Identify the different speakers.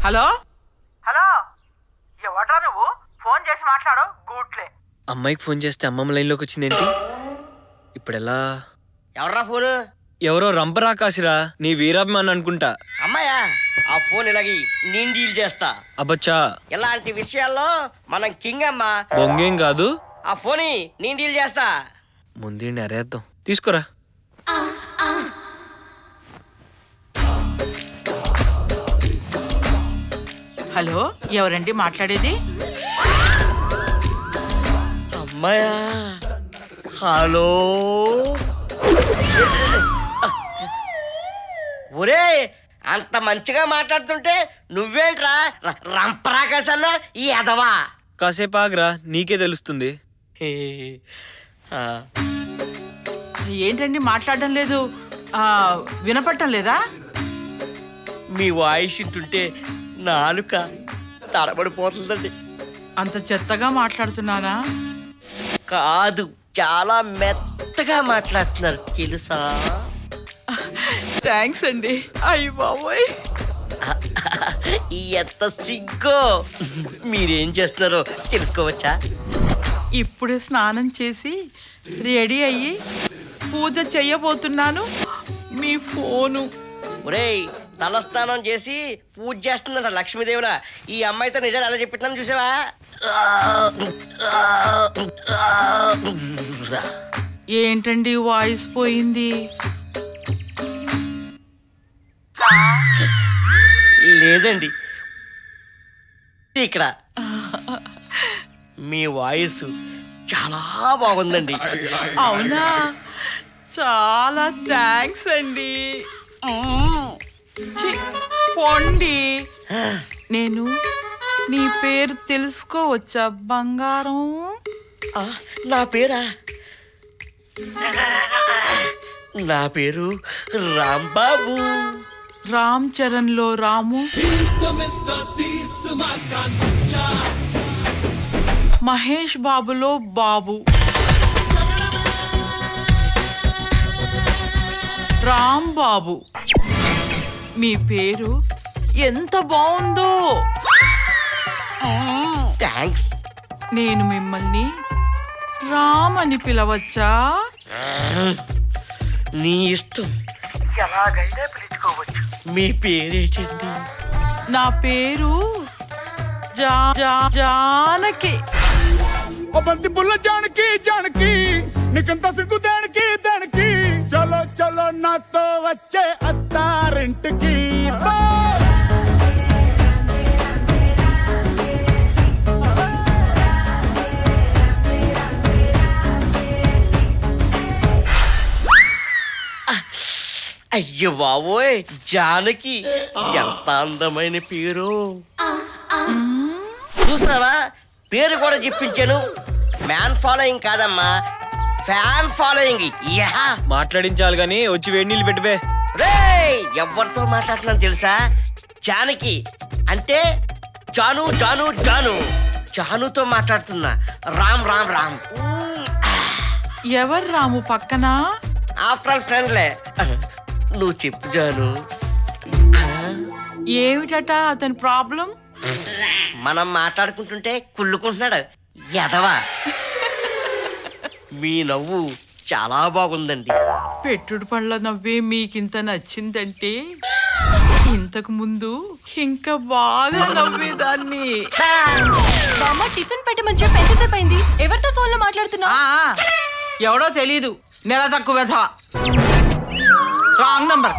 Speaker 1: Hello hello, ఎవడ్రా నువ్వు? Phone చేసి మాట్లాడు. గూట్లే.
Speaker 2: అమ్మాయికి ఫోన్ చేస్తే అమ్మమ్మ లైన్లోకి వచ్చిందేంటి? ఇప్పుడు ఎలా?
Speaker 3: ఎవర్రా ఫోన్?
Speaker 2: ఎవరో రంపరాకాశిరా, నీ వీరాభిమాన్ అనుకుంటా.
Speaker 3: అమ్మాయా? ఆ ఫోన్ ఇలాగి నేను డీల్ చేస్తా.
Speaker 2: అబ్బచ్చా,
Speaker 3: ఇలాంటి విషయాల్లో మనం కింగ్ అమ్మా.
Speaker 2: బొంగేం కాదు.
Speaker 3: ఆ ఫోన్ నేను డీల్ చేస్తా.
Speaker 2: ముందు అరేద్దాం. తీసుకురా.
Speaker 1: హలో, ఎవరండి మాట్లాడేది?
Speaker 3: అమ్మాయా? హలో. ఒరే, అంత మంచిగా మాట్లాడుతుంటే నువ్వేంట్రా రంపరాకాశన్న ఈ ఎదవా?
Speaker 2: కాసేపు ఆగ్రా, నీకే తెలుస్తుంది.
Speaker 1: ఏంటండి మాట్లాడడం లేదు? వినపడటం లేదా?
Speaker 3: మీ వాయిస్ ఇంటుంటే నాలుక తడబడిపోతుందండి.
Speaker 1: అంత చెత్తగా మాట్లాడుతున్నానా?
Speaker 3: కాదు, చాలా మెత్తగా మాట్లాడుతున్నారు తెలుసా?
Speaker 1: థ్యాంక్స్ అండి. అయ్య బాబోయ్,
Speaker 3: ఎంత సిగ్గో. మీరేం చేస్తున్నారో తెలుసుకోవచ్చా?
Speaker 1: ఇప్పుడే స్నానం చేసి రెడీ అయ్యి పూజ చెయ్యబోతున్నాను. మీ ఫోను.
Speaker 3: ఒరేయ్, తలస్నానం చేసి పూజ చేస్తుందంట లక్ష్మీదేవిలా. ఈ అమ్మాయితో నిజాలు ఎలా చెప్పిస్తున్నాను చూసావా?
Speaker 1: ఏంటండి వాయిస్ పోయింది?
Speaker 3: లేదండి, ఇక్కడ మీ వాయిస్ చాలా బాగుందండి.
Speaker 1: అవునా? చాలా థ్యాంక్స్ అండి. పొండి, నేను నీ పేరు తెలుసుకోవచ్చా బంగారం?
Speaker 3: నా పేరా? నా పేరు రాంబాబు.
Speaker 1: రామ్ చరణ్ లో రాము, మహేష్ బాబులో బాబు. రామ్ బాబు, మీ పేరు ఎంత బాగుందో.
Speaker 3: థ్యాంక్స్.
Speaker 1: నేను మిమ్మల్ని రామ్ అని పిలవచ్చా?
Speaker 3: నీ ఇష్టం, ఎలాగైనా పిలుచుకోవచ్చు. మీ పేరేంటండి?
Speaker 1: నా పేరు జానకి.
Speaker 4: బంతి బుల్ల జానకి జానకి, నీకంత సిగ్గు దానికి దానికి. చలో చలో నాతో వచ్చే అత్తారింటికి.
Speaker 3: అయ్యో బాబోయ్, జానకి ఎంత అందమైన పేరు. చూసావా, పేరు కూడా చెప్పించాను. మ్యాన్ ఫాలోయింగ్ కాదమ్మా, ఫ్యాన్ ఫాలోయింగ్.
Speaker 2: మాట్లాడించాలి గాని వచ్చి వేడి నీళ్ళు పెట్టిపే.
Speaker 3: ఎవరితో మాట్లాడుతున్నాను తెలుసా? జానకి అంటే జాను జాను జాను. జానుతో మాట్లాడుతున్నా. రామ్ రామ్ రామ్.
Speaker 1: ఎవరు రాము పక్కన?
Speaker 3: ఆఫ్టర్ ఆల్ ఫ్రెండ్లే. నువ్వు చెప్పు జాను.
Speaker 1: ఏమిటట అతని ప్రాబ్లం?
Speaker 3: మనం మాట్లాడుకుంటుంటే కుళ్ళుకుంటున్నాడు ఎదవా. మీ నవ్వు చాలా బాగుందండి.
Speaker 1: పెట్టుడు పళ్ళ నవ్వే మీకింత నచ్చిందంటే ఇంతకు ముందు ఇంకా బాగా నవ్వేదాన్ని.
Speaker 5: టిఫిన్ పెట్టమని చెప్పి ఎంతసేపు అయింది? ఎవరితో ఫోన్ లో మాట్లాడుతున్నా?
Speaker 1: ఎవడో తెలీదు, నెల తక్కువ రాంగ్ నంబర్.